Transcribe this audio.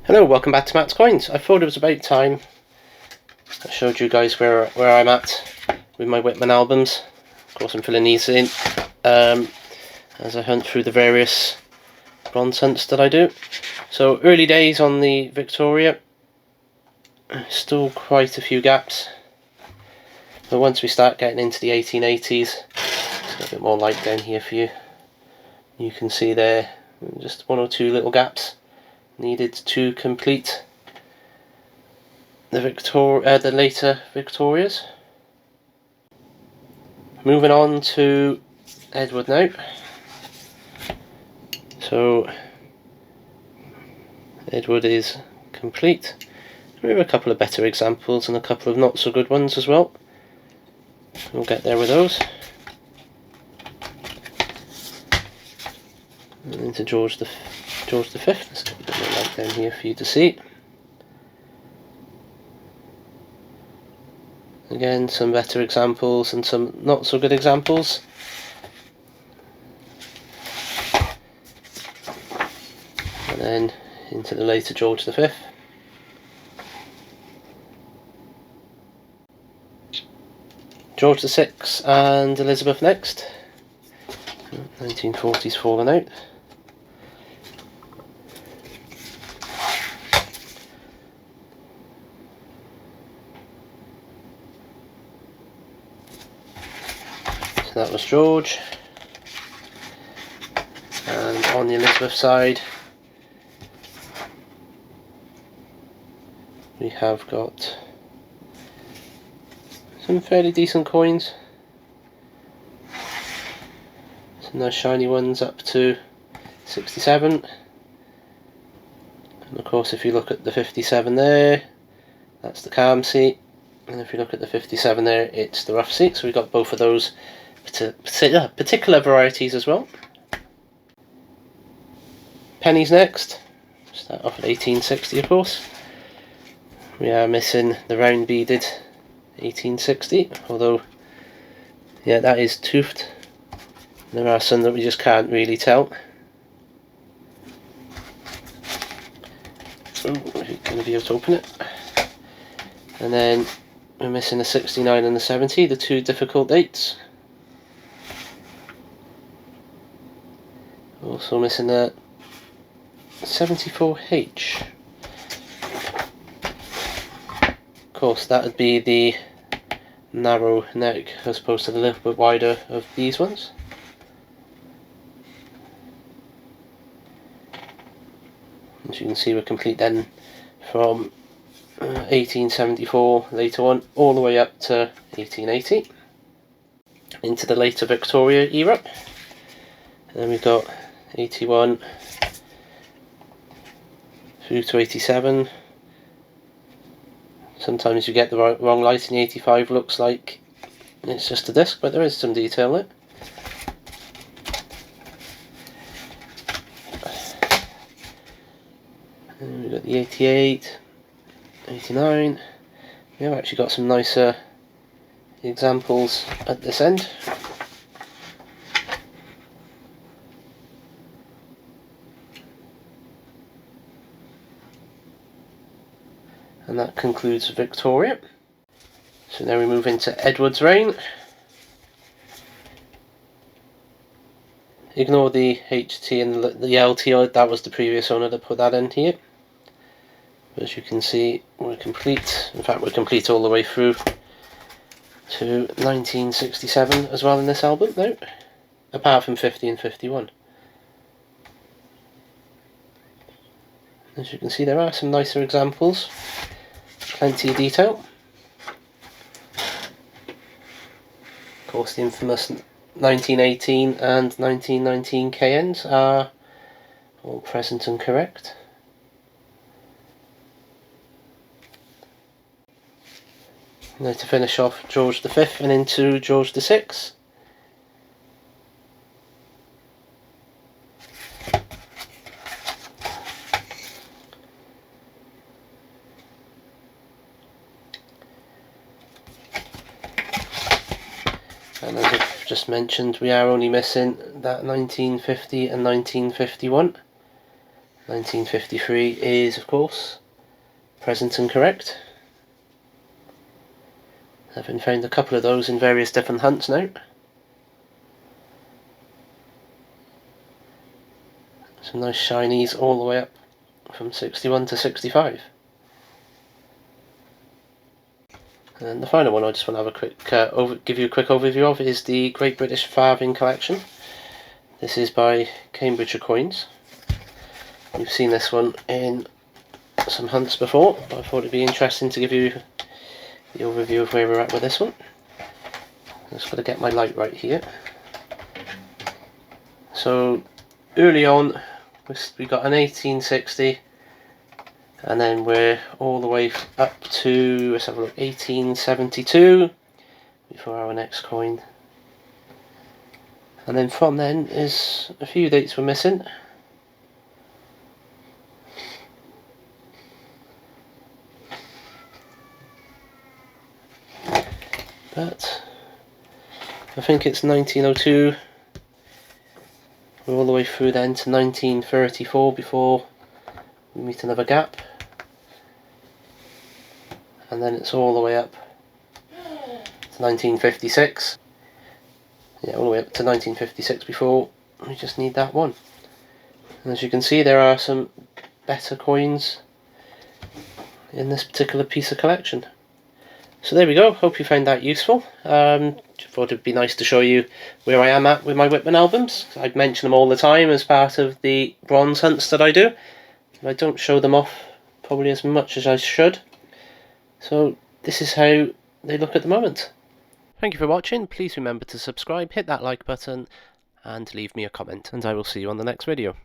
Hello, welcome back to Matt's Coins. I thought it was about time I showed you guys where I'm at with my Whitman albums. Of course I'm filling these in as I hunt through the various bronze hunts that I do. So early days on the Victoria, still quite a few gaps. But once we start getting into the 1880s, it's got a bit more light down here for you. You can see there just one or two little gaps needed to complete the later Victorias. Moving on to Edward now. So Edward is complete. We have a couple of better examples and a couple of not so good ones as well. We'll get there with those. And into George the Fifth. Let's get a bit more light down here for you to see. Again, some better examples and some not so good examples. And then into the later George V. George VI and Elizabeth next. 1940s fallen out. So that was George. And on the Elizabeth side, we have got some fairly decent coins. Some nice shiny ones up to 67. And of course if you look at the 57 there, that's the calm seat. And if you look at the 57 there, it's the rough seat. So we've got both of those particular varieties as well. Pennies next. Start off at 1860 of course. We are missing the round beaded 1860, although yeah, that is toothed. There are some that we just can't really tell. Oh, are you going to be able to open it? And then we're missing the 69 and the 70, the two difficult dates. Also missing the 74H. Of course, that would be the narrow neck as opposed to the little bit wider of these ones. As you can see, we're complete then from 1874 later on all the way up to 1880 into the later Victoria era. And then we've got 81 through to 87. Sometimes you get the wrong light and the 85 looks like it's just a disc, but there is some detail there. And we've got the 88, 89. We have actually got some nicer examples at this end. And that concludes Victoria. So now we move into Edward's reign. Ignore the HT and the LT, that was the previous owner that put that in here. But as you can see, we're complete. In fact, we're complete all the way through to 1967 as well in this album now, apart from 50 and 51. As you can see, there are some nicer examples. Plenty of detail. Of course, the infamous 1918 and 1919 KNs are all present and correct. Now to finish off George V and into George VI. And as I've just mentioned, we are only missing that 1950 and 1951. 1953 is, of course, present and correct. I've been found a couple of those in various different hunts now. Some nice shinies all the way up from 61 to 65. And the final one I just want to have a quick give you a quick overview of is the Great British Farthing collection. This is by Cambridgeshire Coins. You've seen this one in some hunts before, but I thought it'd be interesting to give you the overview of where we're at with this one. I've just got to get my light right here. So early on we got an 1860, and then we're all the way up to, let's have a look, 1872 before our next coin. And then from then is a few dates we're missing. But I think it's 1902. We're all the way through then to 1934 before we meet another gap. And then it's all the way up to 1956. Yeah, all the way up to 1956 before we just need that one. And as you can see, there are some better coins in this particular piece of collection. So there we go, hope you found that useful. Thought it'd be nice to show you where I am at with my Whitman albums. I mention them all the time as part of the bronze hunts that I do. I don't show them off probably as much as I should. So this is how they look at the moment. Thank you for watching. Please remember to subscribe, hit that like button and leave me a comment, and I will see you on the next video.